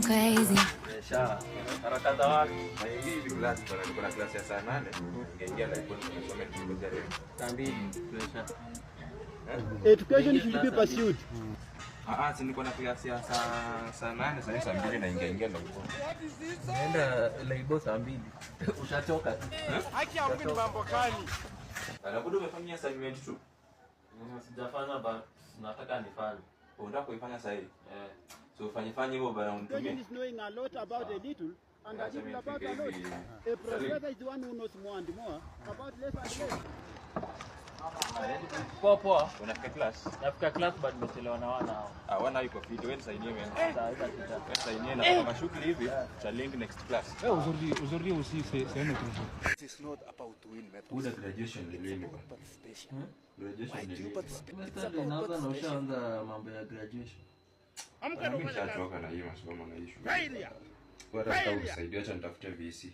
crazy. Harakata wapi? Hii class kuna class ya saa 8. Ingeingia live tunasoma tukiongea leo. Saa 2 pressure. Education should be pursued. Si niko na class ya saa 8 saa 2 na ingeingia live. Naenda live saa 2. Utachoka tu. Haki ya Mungu ni mambo gani? Alafu umefanyia assignment tu. Sijafanya but nataka nifanye. Unataka kuifanya sasa hivi? So fanye hivyo bana unitumie. Is knowing a lot about a little and a little about a lot. A professor is the one who knows more and more about less and less. Poa. Unafika class? Nafika class but nimechelewa na wana hao. Wana yuko fit. Wewe sign wewe. Sasa Sign na kama shughuli hivi cha link next class. Aujourd'hui aussi c'est un autre jour. It is not about to win medals. Uda graduation ni lini bwana? Graduation ni lini? Mstari naanza na ushaanza mambo ya graduation. Mimi nishachoka na hiyo masomo na issue. Kwa hata usaidia acha nitafute VC.